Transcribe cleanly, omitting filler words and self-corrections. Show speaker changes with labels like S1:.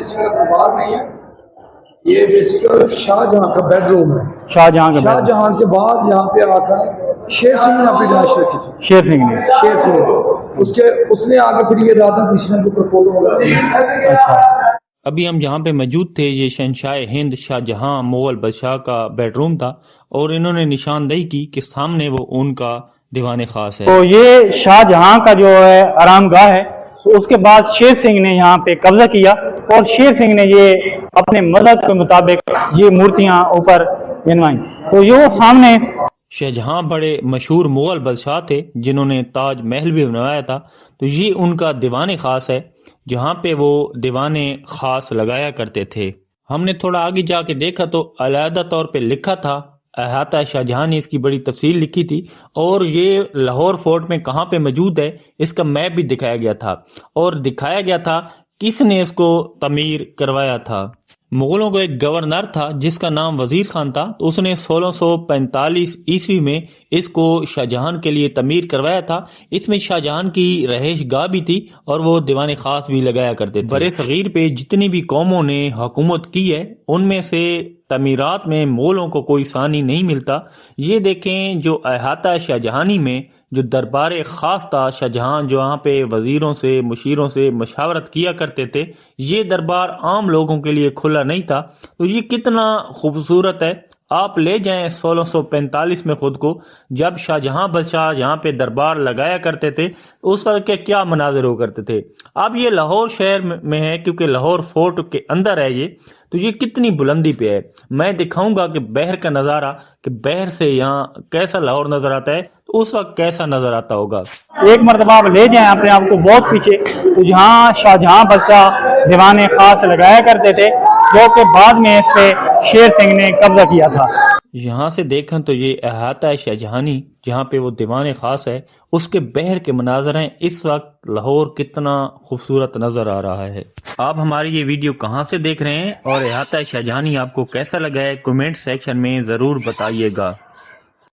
S1: دربار نہیں ہے، یہ بیسیکل شاہجہاں کا بیڈ روم ہے۔ شاہجہاں کے بعد یہاں پہ آ کر شیر سنگھ نے اپنی رہائش رکھی تھی۔ شیر سنگھ اس نے آگے پھر یہ رادا کرشنا کے اوپر فوٹو وغیرہ۔
S2: اچھا، ابھی ہم جہاں پہ موجود تھے یہ شہنشاہ ہند شاہ جہاں مغل بادشاہ کا بیڈ روم تھا، اور انہوں نے نشاندہی کی کہ سامنے وہ ان کا دیوان خاص ہے۔
S3: تو یہ شاہ جہاں کا جو ہے آرام گاہ ہے، تو اس کے بعد شیر سنگھ نے یہاں پہ قبضہ کیا، اور شیر سنگھ نے یہ اپنے مذہب کے مطابق یہ مورتیاں اوپر بنوائیں۔ تو یہ وہ سامنے
S2: شاہجہاں بڑے مشہور مغل بادشاہ تھے جنہوں نے تاج محل بھی بنوایا تھا، تو یہ ان کا دیوان خاص ہے جہاں پہ وہ دیوان خاص لگایا کرتے تھے۔ ہم نے تھوڑا آگے جا کے دیکھا تو علیحدہ طور پہ لکھا تھا، احاطہ شاہجہاں نے اس کی بڑی تفصیل لکھی تھی، اور یہ لاہور فورٹ میں کہاں پہ موجود ہے اس کا میپ بھی دکھایا گیا تھا، اور دکھایا گیا تھا کس نے اس کو تعمیر کروایا تھا۔ مغلوں کو ایک گورنر تھا جس کا نام وزیر خان تھا، تو اس نے 1645 عیسوی میں اس کو شاہجہاں کے لیے تعمیر کروایا تھا۔ اس میں شاہجہاں کی رہائش گاہ بھی تھی اور وہ دیوان خاص بھی لگایا کرتے تھے۔ برِ صغیر پہ جتنی بھی قوموں نے حکومت کی ہے ان میں سے تعمیرات میں مغلوں کو کوئی ثانی نہیں ملتا۔ یہ دیکھیں جو احاطہ شاہجہانی میں جو دربار خاص تھا شاہجہاں، جو وہاں پہ وزیروں سے مشیروں سے مشاورت کیا کرتے تھے، یہ دربار عام لوگوں کے لیے کھلا نہیں تھا۔ تو یہ کتنا خوبصورت ہے، آپ لے جائیں 1645 میں خود کو، جب شاہجہاں بادشاہ یہاں پہ دربار لگایا کرتے تھے اس وقت کے کیا مناظر ہو کرتے تھے۔ اب یہ لاہور شہر میں ہے کیونکہ لاہور فورٹ کے اندر ہے یہ، تو یہ کتنی بلندی پہ ہے۔ میں دکھاؤں گا کہ بحر کا نظارہ، کہ بحر سے یہاں کیسا لاہور نظر آتا ہے، تو اس وقت کیسا نظر آتا ہوگا۔
S3: ایک مرتبہ آپ لے جائیں اپنے آپ کو بہت پیچھے، تو جہاں شاہجہاں بادشاہ دیوان خاص لگایا کرتے تھے، جو کہ بعد میں اس پہ شیر سنگھ نے قبضہ کیا تھا۔
S2: یہاں سے دیکھیں تو یہ احاطہ شاہجہانی جہاں پہ وہ دیوان خاص ہے، اس کے بحر کے مناظر ہیں۔ اس وقت لاہور کتنا خوبصورت نظر آ رہا ہے۔ آپ ہماری یہ ویڈیو کہاں سے دیکھ رہے ہیں اور احاطہ شاہجہانی آپ کو کیسا لگا ہے، کمنٹ سیکشن میں ضرور بتائیے گا۔